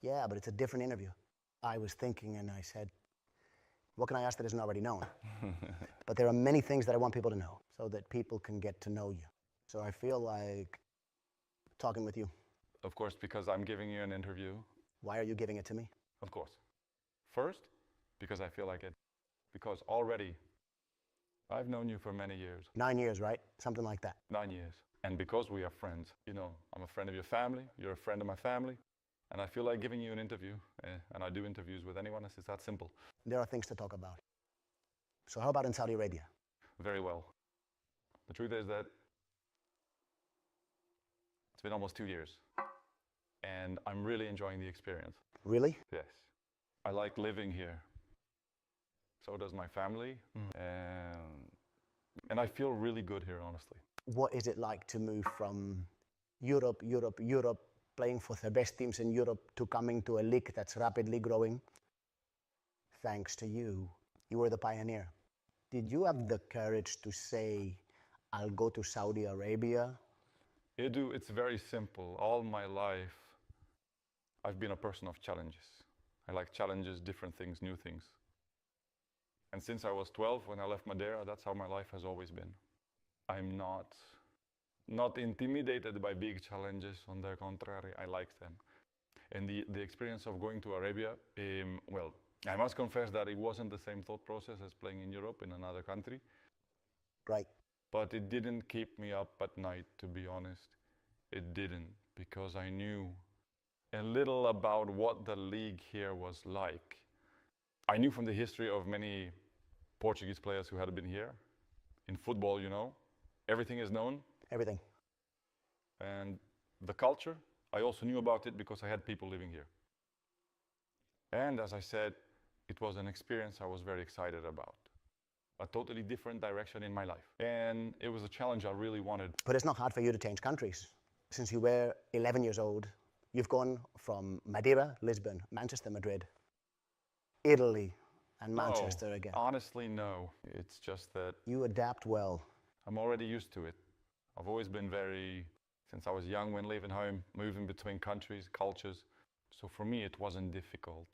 Yeah, but it's a different interview. I was thinking and I said, what can I ask that isn't already known? But there are many things that I want people to know so that people can get to know you. So I feel like talking with you. Of course, because I'm giving you an interview. Why are you giving it to me? Of course. First, because I feel like it. Because already, I've known you for many years. 9 years, right? Something like that. 9 years. And because we are friends, you know, I'm a friend of your family, you're a friend of my family, and I feel like giving you an interview, and I do interviews with anyone, it's that simple. There are things to talk about. So how about in Saudi Arabia? Very well. The truth is that it's been almost 2 years, and I'm really enjoying the experience. Really? Yes. I like living here. So does my family. And I feel really good here, honestly. What is it like to move from Europe, playing for the best teams in Europe, to coming to a league that's rapidly growing? Thanks to you. You were the pioneer. Did you have the courage to say, I'll go to Saudi Arabia? Edu, it's very simple. All my life, I've been a person of challenges. I like challenges, different things, new things. And since I was 12, when I left Madeira, that's how my life has always been. I'm not intimidated by big challenges. On the contrary, I like them. And the experience of going to Arabia, well, I must confess that it wasn't the same thought process as playing in Europe, in another country. Right. But it didn't keep me up at night, to be honest. It didn't, because I knew a little about what the league here was like. I knew from the history of many Portuguese players who had been here. In football, you know, everything is known. Everything. And the culture, I also knew about it because I had people living here. And as I said, it was an experience I was very excited about. A totally different direction in my life. And it was a challenge I really wanted. But it's not hard for you to change countries. Since you were 11 years old, you've gone from Madeira, Lisbon, Manchester, Madrid, Italy, and Manchester again. Honestly, no. It's just that you adapt well. I'm already used to it. I've always been since I was young when leaving home, moving between countries, cultures. So for me, it wasn't difficult,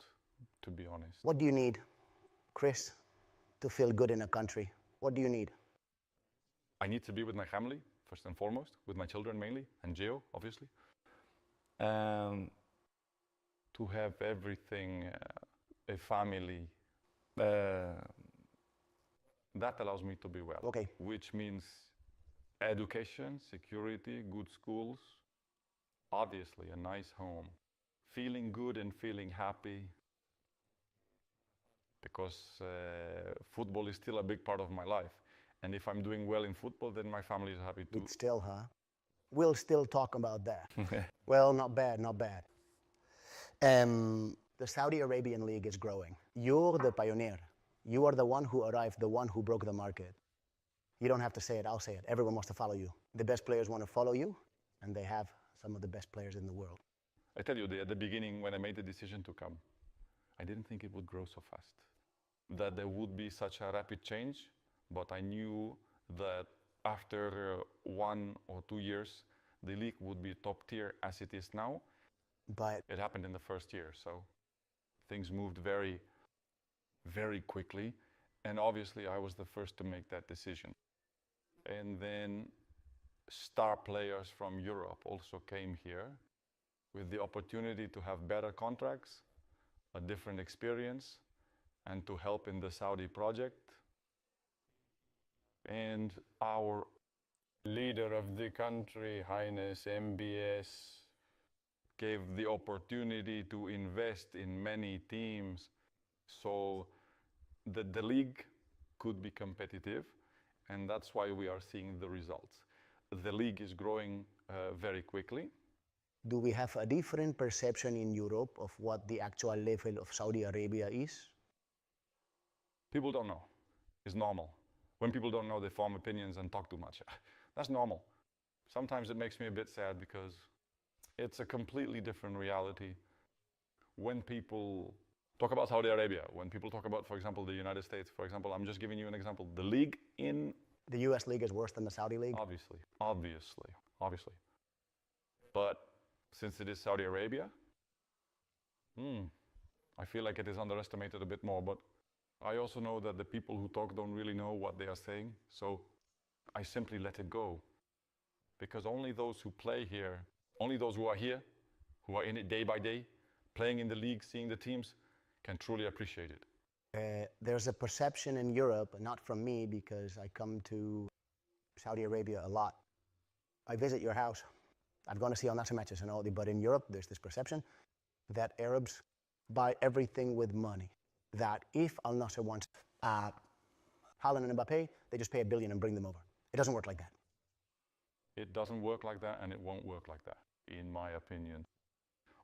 to be honest. What do you need, Chris, to feel good in a country? What do you need? I need to be with my family, first and foremost, with my children mainly, and Gio, obviously. To have everything, a family, that allows me to be well. Okay. Which means education, security, good schools, obviously a nice home, feeling good and feeling happy, because football is still a big part of my life. And if I'm doing well in football, then my family is happy too. It's still, huh? We'll still talk about that. Well, not bad, not bad. The Saudi Arabian League is growing. You're the pioneer. You are the one who arrived, the one who broke the market. You don't have to say it, I'll say it. Everyone wants to follow you. The best players want to follow you, and they have some of the best players in the world. I tell you, at the beginning, when I made the decision to come, I didn't think it would grow so fast, that there would be such a rapid change, but I knew that after 1 or 2 years, the league would be top tier as it is now. But it happened in the first year, so things moved very, very quickly. And obviously, I was the first to make that decision. And then star players from Europe also came here with the opportunity to have better contracts, a different experience, and to help in the Saudi project. And our leader of the country, Highness MBS, gave the opportunity to invest in many teams so that the league could be competitive, and that's why we are seeing the results. The league is growing very quickly. Do we have a different perception in Europe of what the actual level of Saudi Arabia is? People don't know. It's normal. When people don't know, they form opinions and talk too much. That's normal. Sometimes it makes me a bit sad because it's a completely different reality. When people talk about Saudi Arabia, when people talk about, for example, the United States, for example, I'm just giving you an example. The league in... The US league is worse than the Saudi league? Obviously. But since it is Saudi Arabia, I feel like it is underestimated a bit more, but I also know that the people who talk don't really know what they are saying, so I simply let it go. Because only those who play here, only those who are here, who are in it day by day, playing in the league, seeing the teams, can truly appreciate it. There's a perception in Europe, not from me because I come to Saudi Arabia a lot. I visit your house. I've gone to see Al Nassr matches and all that, but in Europe there's this perception that Arabs buy everything with money. That if Al Nassr wants Haaland and Mbappe, they just pay $1 billion and bring them over. It doesn't work like that. It doesn't work like that, and it won't work like that, in my opinion.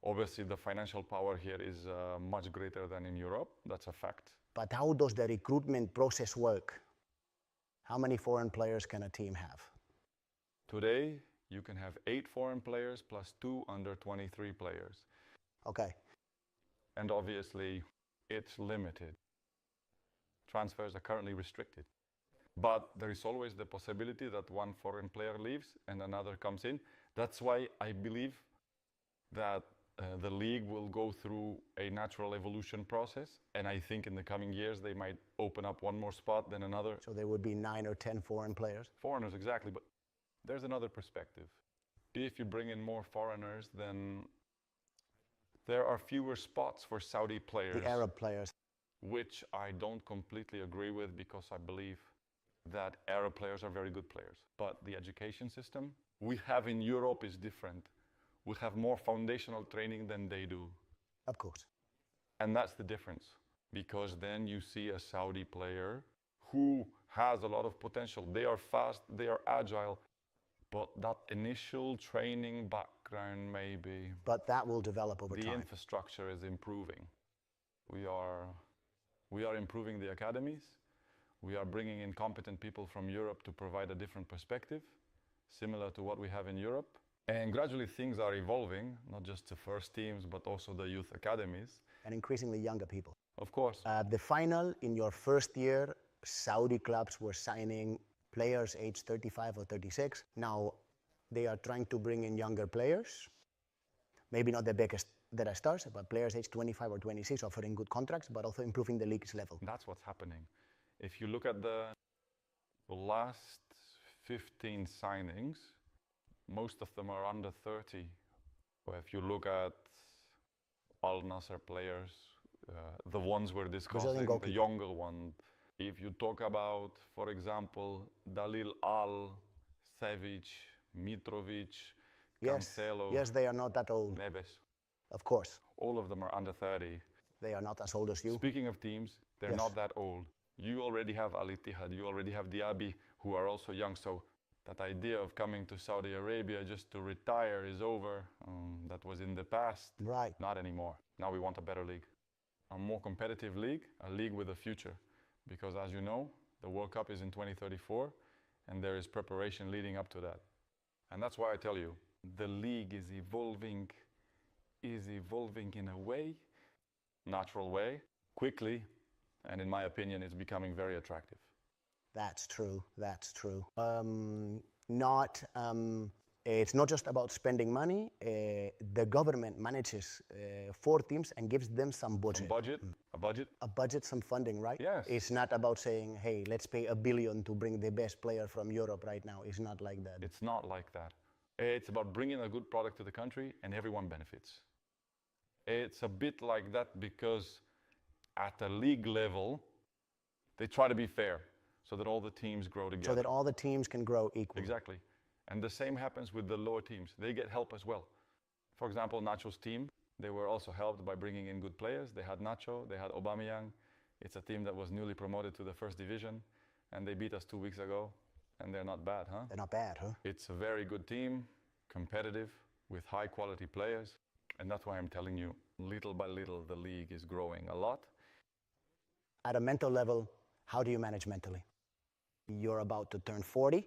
Obviously, the financial power here is much greater than in Europe. That's a fact. But how does the recruitment process work? How many foreign players can a team have? Today, you can have 8 foreign players plus 2 under 23 players. Okay. And obviously, it's limited. Transfers are currently restricted. But there is always the possibility that one foreign player leaves and another comes in. That's why I believe that the league will go through a natural evolution process. And I think in the coming years, they might open up one more spot, then another. So there would be 9 or 10 foreign players? Foreigners, exactly. But there's another perspective. If you bring in more foreigners, then there are fewer spots for Saudi players. The Arab players. Which I don't completely agree with, because I believe that Arab players are very good players. But the education system we have in Europe is different. We have more foundational training than they do. Of course. And that's the difference. Because then you see a Saudi player who has a lot of potential. They are fast, they are agile, but that initial training background maybe. But that will develop over time. The infrastructure is improving. We are improving the academies. We are bringing in competent people from Europe to provide a different perspective, similar to what we have in Europe. And gradually things are evolving, not just the first teams, but also the youth academies. And increasingly younger people. Of course. The final, in your first year, Saudi clubs were signing players aged 35 or 36. Now, they are trying to bring in younger players. Maybe not the biggest that are stars, but players aged 25 or 26 offering good contracts, but also improving the league's level. That's what's happening. If you look at the last 15 signings, most of them are under 30. Or if you look at Al Nassr players, the ones we're discussing, the younger one. If you talk about, for example, Dalil Al, Savic, Mitrovic, Cancelo. Yes, they are not that old. Neves. Of course. All of them are under 30. They are not as old as you. Speaking of teams, they're not that old. You already have Al Ittihad, you already have Diaby, who are also young. So that idea of coming to Saudi Arabia just to retire is over. That was in the past. Right. Not anymore. Now we want a better league. A more competitive league, a league with a future. Because as you know, the World Cup is in 2034, and there is preparation leading up to that. And that's why I tell you, the league is evolving in a way, natural way, quickly, and in my opinion, it's becoming very attractive. That's true, that's true. It's not just about spending money. The government manages 4 teams and gives them some budget. A budget, some funding, right? Yes. It's not about saying, hey, let's pay $1 billion to bring the best player from Europe right now. It's not like that. It's not like that. It's about bringing a good product to the country and everyone benefits. It's a bit like that because at a league level, they try to be fair so that all the teams grow together. So that all the teams can grow equally. Exactly. And the same happens with the lower teams. They get help as well. For example, Nacho's team, they were also helped by bringing in good players. They had Nacho, they had Aubameyang. It's a team that was newly promoted to the first division, and they beat us 2 weeks ago. And they're not bad, huh? They're not bad, huh? It's a very good team, competitive, with high quality players. And that's why I'm telling you, little by little, the league is growing a lot. At a mental level, how do you manage mentally? You're about to turn 40.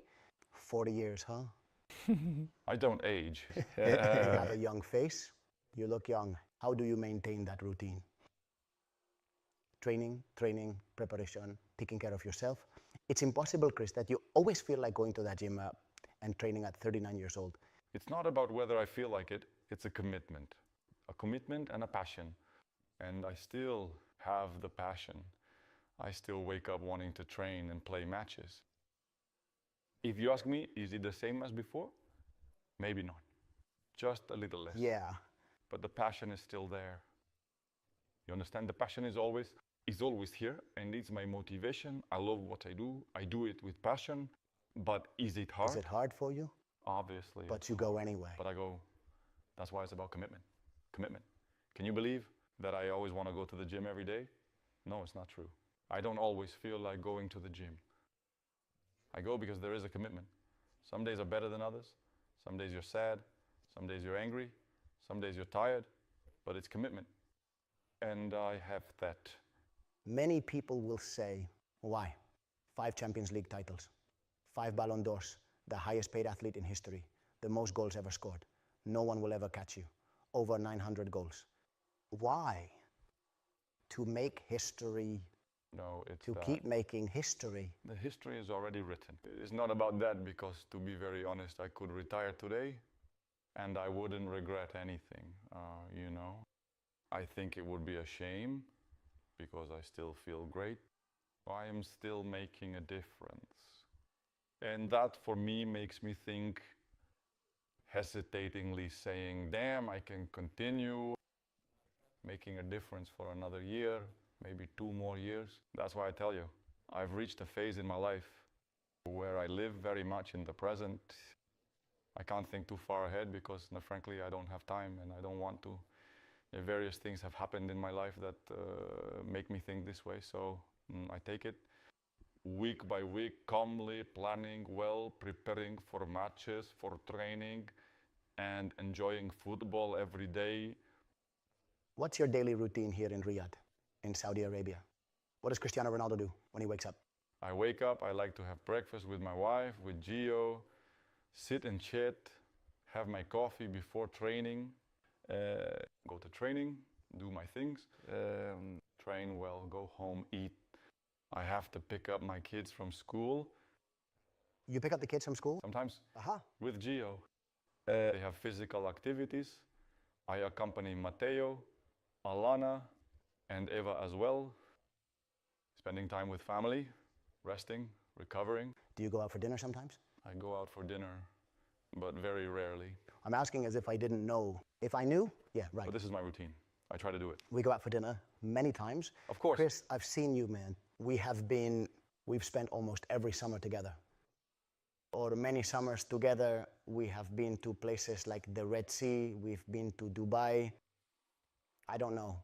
40 years, huh? I don't age. You have a young face. You look young. How do you maintain that routine? Training, preparation, taking care of yourself. It's impossible, Chris, that you always feel like going to that gym and training at 39 years old. It's not about whether I feel like it. It's a commitment and a passion. and I still have the passion. I still wake up wanting to train and play matches. If you ask me, is it the same as before? Maybe not. Just a little less. Yeah. But the passion is still there. You understand? The passion is always here, and it's my motivation. I love what I do. I do it with passion. But is it hard? Is it hard for you? Obviously. But you go anyway. But I go. That's why it's about commitment. Commitment. Can you believe that I always want to go to the gym every day? No, it's not true. I don't always feel like going to the gym. I go because there is a commitment. Some days are better than others. Some days you're sad. Some days you're angry. Some days you're tired. But it's commitment. And I have that. Many people will say, why? 5 Champions League titles, 5 Ballon d'Ors, the highest paid athlete in history, the most goals ever scored. No one will ever catch you. Over 900 goals. Why? To make history. No, it's to keep making history. The history is already written. It's not about that because, to be very honest, I could retire today and I wouldn't regret anything, you know. I think it would be a shame because I still feel great. I am still making a difference. And that for me makes me think, hesitatingly saying, damn, I can continue making a difference for another year, maybe 2 more years. That's why I tell you, I've reached a phase in my life where I live very much in the present. I can't think too far ahead because, frankly, I don't have time and I don't want to. Various things have happened in my life that make me think this way, so I take it week by week, calmly, planning well, preparing for matches, for training, and enjoying football every day. What's your daily routine here in Riyadh, in Saudi Arabia? What does Cristiano Ronaldo do when he wakes up? I wake up, I like to have breakfast with my wife, with Gio, sit and chat, have my coffee before training, go to training, do my things, train well, go home, eat. I have to pick up my kids from school. You pick up the kids from school? Sometimes, Aha. with Gio. They have physical activities. I accompany Matteo, Alana, and Eva as well. Spending time with family, resting, recovering. Do you go out for dinner sometimes? I go out for dinner, but very rarely. I'm asking as if I didn't know. If I knew, yeah, right. But this is my routine. I try to do it. We go out for dinner many times. Of course. Chris, I've seen you, man. We've spent almost every summer together. Or many summers together. We have been to places like the Red Sea. We've been to Dubai. I don't know.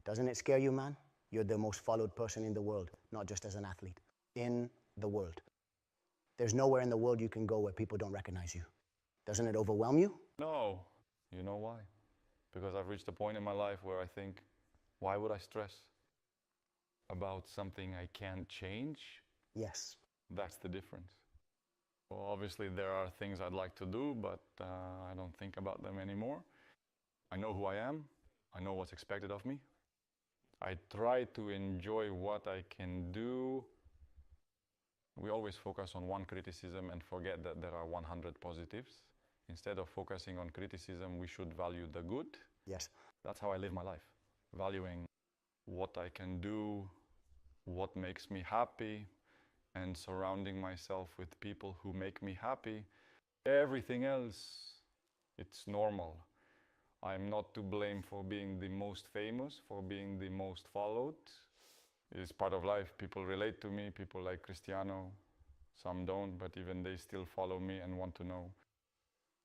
Doesn't it scare you, man? You're the most followed person in the world, not just as an athlete. In the world. There's nowhere in the world you can go where people don't recognize you. Doesn't it overwhelm you? No. You know why? Because I've reached a point in my life where I think, why would I stress about something I can't change? Yes. That's the difference. Well, obviously there are things I'd like to do, but I don't think about them anymore. I know who I am. I know what's expected of me. I try to enjoy what I can do. We always focus on one criticism and forget that there are 100 positives. Instead of focusing on criticism, we should value the good. Yes. That's how I live my life, valuing what I can do, what makes me happy, and surrounding myself with people who make me happy. Everything else, it's normal. I'm not to blame for being the most famous, for being the most followed. It's part of life. People relate to me, people like Cristiano. Some don't, but even they still follow me and want to know.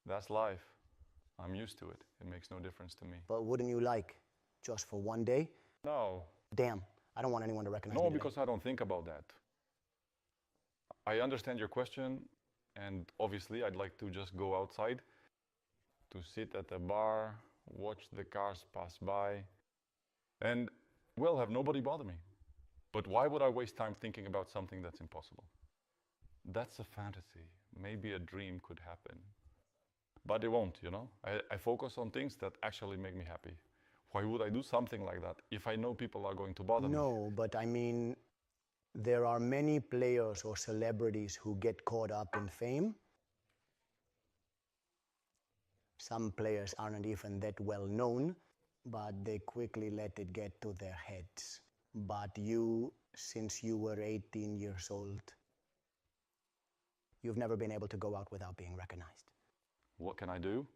That's life. I'm used to it. It makes no difference to me. But wouldn't you like, just for one day? No. Damn, I don't want anyone to recognize me No, today. because I don't think about that. I understand your question, and obviously I'd like to just go outside, to sit at a bar, watch the cars pass by, and, well, have nobody bother me. But why would I waste time thinking about something that's impossible? That's a fantasy. Maybe a dream could happen. But it won't, you know? I focus on things that actually make me happy. Why would I do something like that if I know people are going to bother me? No, but I mean, there are many players or celebrities who get caught up in fame. Some players aren't even that well known, but they quickly let it get to their heads. But you, since you were 18 years old, you've never been able to go out without being recognized. What can I do?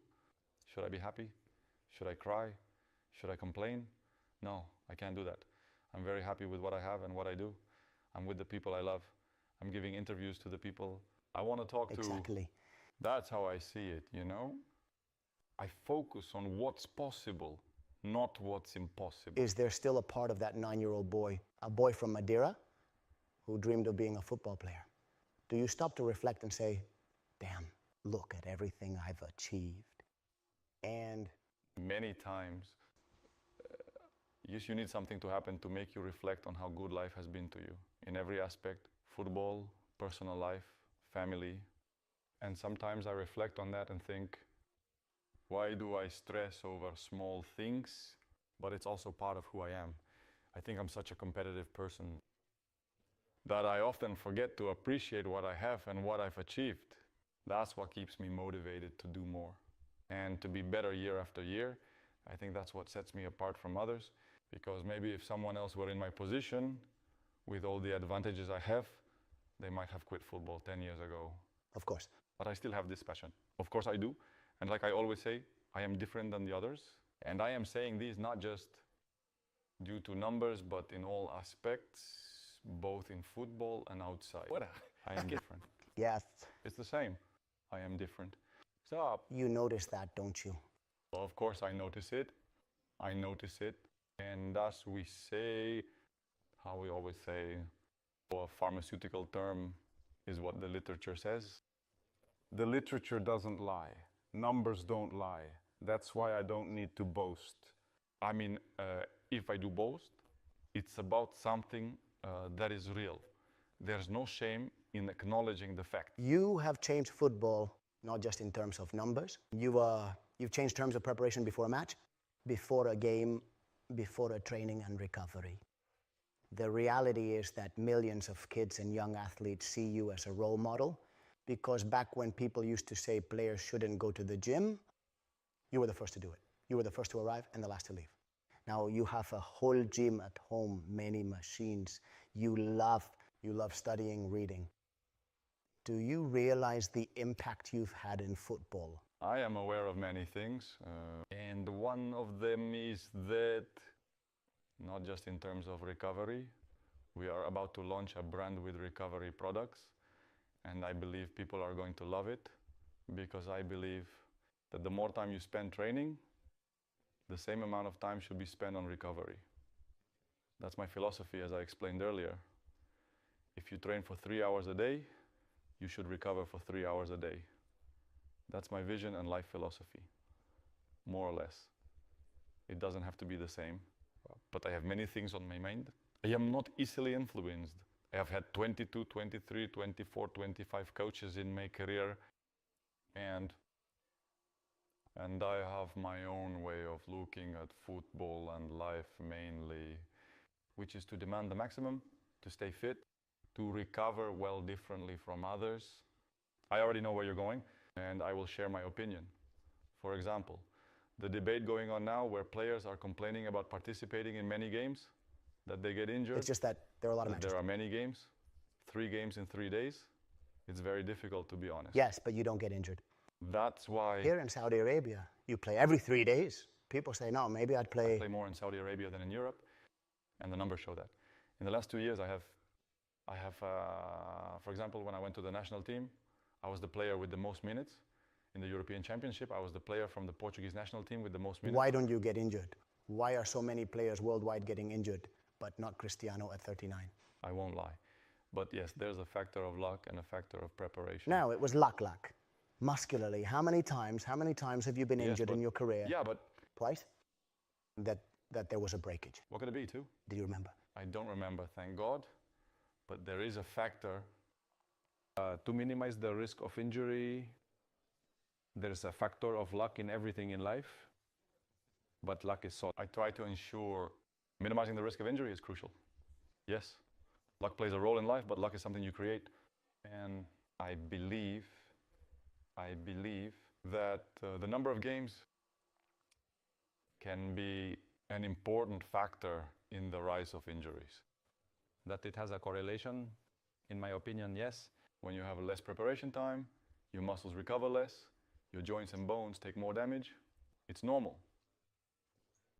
Should I be happy? Should I cry? Should I complain? No, I can't do that. I'm very happy with what I have and what I do. I'm with the people I love. I'm giving interviews to the people I want to talk to. Exactly. That's how I see it, you know? I focus on what's possible, not what's impossible. Is there still a part of that 9-year-old boy, a boy from Madeira, who dreamed of being a football player? Do you stop to reflect and say, damn, look at everything I've achieved? And many times, yes, you need something to happen to make you reflect on how good life has been to you in every aspect: football, personal life, family. And sometimes I reflect on that and think, why do I stress over small things? But it's also part of who I am. I think I'm such a competitive person that I often forget to appreciate what I have and what I've achieved. That's what keeps me motivated to do more and to be better year after year. I think that's what sets me apart from others, because maybe if someone else were in my position with all the advantages I have, they might have quit football 10 years ago. of course. But I still have this passion. Of course I do. And like I always say, I am different than the others. And I am saying this not just due to numbers, but in all aspects, both in football and outside. I am different. Yes. It's the same. I am different. So, You notice that, don't you? of course I notice it. I notice it. And as we say, how we always say, a pharmaceutical term is what the literature says. The literature doesn't lie. Numbers don't lie. That's why I don't need to boast. I mean, if I do boast, it's about something that is real. There's no shame in acknowledging the fact. You have changed football, not just in terms of numbers. You've changed terms of preparation before a match, before a game, before a training and recovery. The reality is that millions of kids and young athletes see you as a role model, because back when people used to say players shouldn't go to the gym, you were the first to do it. You were the first to arrive and the last to leave. Now you have a whole gym at home, many machines. You love studying, reading. Do you realize the impact you've had in football? I am aware of many things, and one of them is that, not just in terms of recovery, we are about to launch a brand with recovery products, and I believe people are going to love it, because I believe that the more time you spend training, the same amount of time should be spent on recovery. That's my philosophy, as I explained earlier. If you train for 3 hours a day, you should recover for 3 hours a day. That's my vision and life philosophy, more or less. It doesn't have to be the same, but I have many things on my mind. I am not easily influenced. I have had 22, 23, 24, 25 coaches in my career, and I have my own way of looking at football and life mainly, which is to demand the maximum, to stay fit, to recover well differently from others. I already know where you're going, and I will share my opinion. For example, the debate going on now where players are complaining about participating in many games, that they get injured. It's just that there are a lot of matches. There are many games, 3 games in 3 days. It's very difficult, to be honest. Yes, but you don't get injured. That's why Here in Saudi Arabia, you play every 3 days. People say, no, maybe I'd I play. play more in Saudi Arabia than in Europe, and the numbers show that. In the last 2 years, I have, for example, when I went to the national team, I was the player with the most minutes. In the European Championship, I was the player from the Portuguese national team with the most minutes. Why don't you get injured? Why are so many players worldwide getting injured, but not Cristiano at 39? I won't lie. But yes, there's a factor of luck and a factor of preparation. No, it was luck. Muscularly, how many times have you been Yes, injured but- in your career? Yeah, but Twice? That there was a breakage. what could it be too? Do you remember? I don't remember, thank God. But there is a factor. To minimize the risk of injury, there's a factor of luck in everything in life, but luck is so. I try to ensure minimizing the risk of injury is crucial. Yes, luck plays a role in life, but luck is something you create. And I believe that the number of games can be an important factor in the rise of injuries. That it has a correlation, in my opinion, yes. When you have less preparation time, your muscles recover less, your joints and bones take more damage. It's normal.